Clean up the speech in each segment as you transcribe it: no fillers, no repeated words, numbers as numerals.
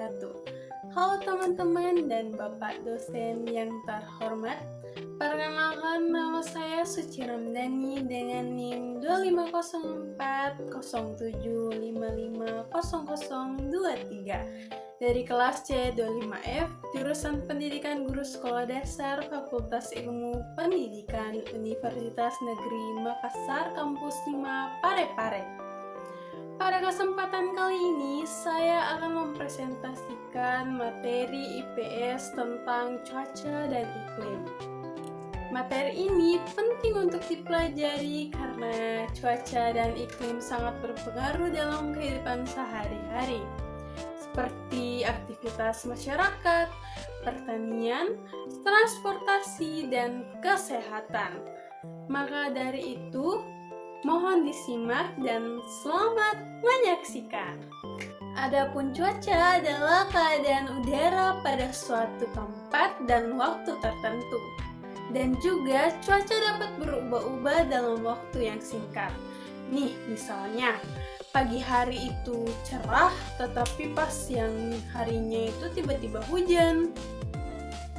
wabarakatuh. Halo teman-teman dan Bapak dosen yang terhormat. Perkenalkan, nama saya Suci Ramdhani dengan NIM 250407550023 dari kelas C25F, jurusan Pendidikan Guru Sekolah Dasar Fakultas Ilmu Pendidikan Universitas Negeri Makassar, Kampus 5 Parepare. Pada kesempatan kali ini, saya akan mempresentasikan materi IPS tentang cuaca dan iklim. Materi ini penting untuk dipelajari karena cuaca dan iklim sangat berpengaruh dalam kehidupan sehari-hari, seperti aktivitas masyarakat, pertanian, transportasi, dan kesehatan. Maka dari itu, mohon disimak dan selamat menyaksikan. Adapun cuaca adalah keadaan udara pada suatu tempat dan waktu tertentu. Dan juga cuaca dapat berubah-ubah dalam waktu yang singkat. Nih, misalnya pagi hari itu cerah, tetapi pas siang harinya itu tiba-tiba hujan.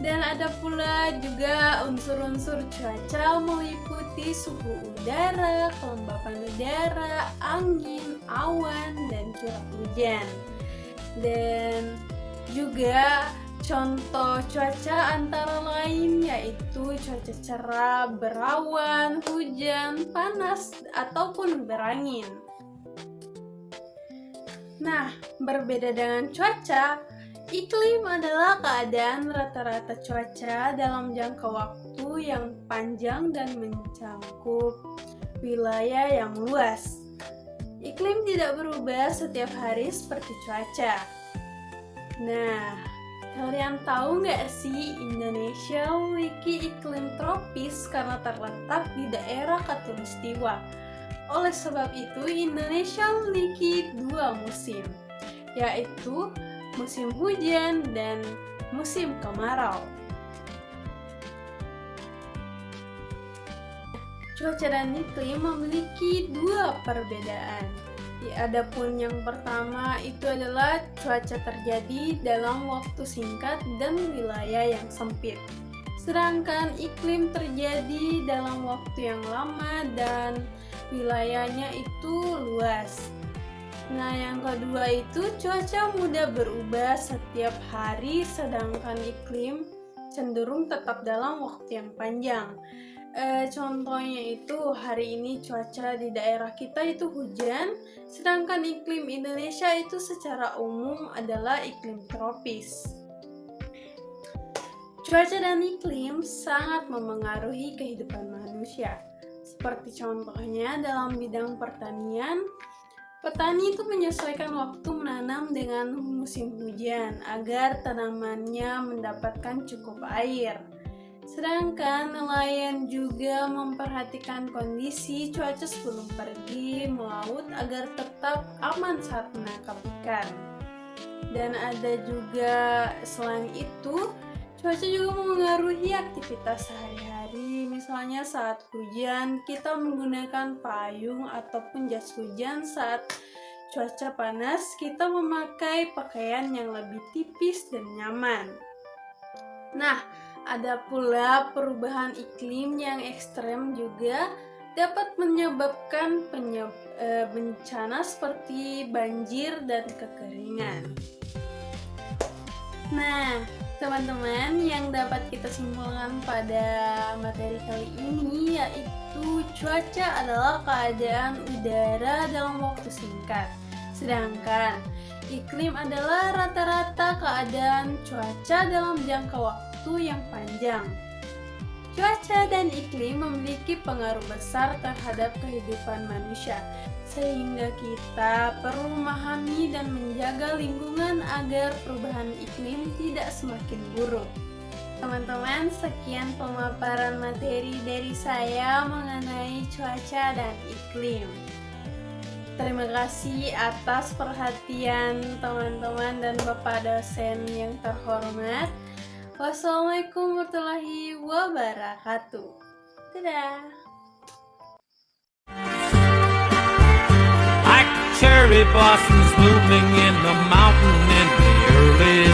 Dan ada pula juga unsur-unsur cuaca meliputi suhu udara, kelembapan udara, angin, awan, dan curah hujan. Dan juga contoh cuaca antara lain yaitu cuaca cerah, berawan, hujan, panas, ataupun berangin. Nah, berbeda dengan cuaca, iklim adalah keadaan rata-rata cuaca dalam jangka waktu yang panjang dan mencakup wilayah yang luas. Iklim tidak berubah setiap hari seperti cuaca. Nah, kalian tahu nggak sih Indonesia memiliki iklim tropis karena terletak di daerah khatulistiwa. Oleh sebab itu, Indonesia memiliki dua musim, yaitu musim hujan dan musim kemarau. Cuaca dan iklim memiliki dua perbedaan. Adapun yang pertama itu adalah cuaca terjadi dalam waktu singkat dan wilayah yang sempit. Sedangkan iklim terjadi dalam waktu yang lama dan wilayahnya itu luas. Nah, yang kedua itu cuaca mudah berubah setiap hari, sedangkan iklim cenderung tetap dalam waktu yang panjang. Contohnya itu hari ini cuaca di daerah kita itu hujan, sedangkan iklim Indonesia itu secara umum adalah iklim tropis. Cuaca dan iklim sangat memengaruhi kehidupan manusia. Seperti contohnya dalam bidang pertanian, petani itu menyesuaikan waktu menanam dengan musim hujan agar tanamannya mendapatkan cukup air. Sedangkan nelayan juga memperhatikan kondisi cuaca sebelum pergi melaut agar tetap aman saat menangkap ikan. Dan ada juga selain itu, cuaca juga memengaruhi aktivitas sehari-hari. Misalnya saat hujan, kita menggunakan payung ataupun jas hujan. Saat cuaca panas, kita memakai pakaian yang lebih tipis dan nyaman. Nah, ada pula perubahan iklim yang ekstrem juga dapat menyebabkan bencana seperti banjir dan kekeringan. Nah, teman-teman, yang dapat kita simpulkan pada materi kali ini yaitu cuaca adalah keadaan udara dalam waktu singkat. Sedangkan iklim adalah rata-rata keadaan cuaca dalam jangka waktu yang panjang. Cuaca dan iklim memiliki pengaruh besar terhadap kehidupan manusia, sehingga kita perlu memahami dan menjaga lingkungan agar perubahan iklim tidak semakin buruk. Teman-teman, sekian pemaparan materi dari saya mengenai cuaca dan iklim. Terima kasih atas perhatian teman-teman dan Bapak dosen yang terhormat. Wassalamualaikum warahmatullahi wabarakatuh. Dadah. Like cherry blossoms blooming in the mountain in the early sore.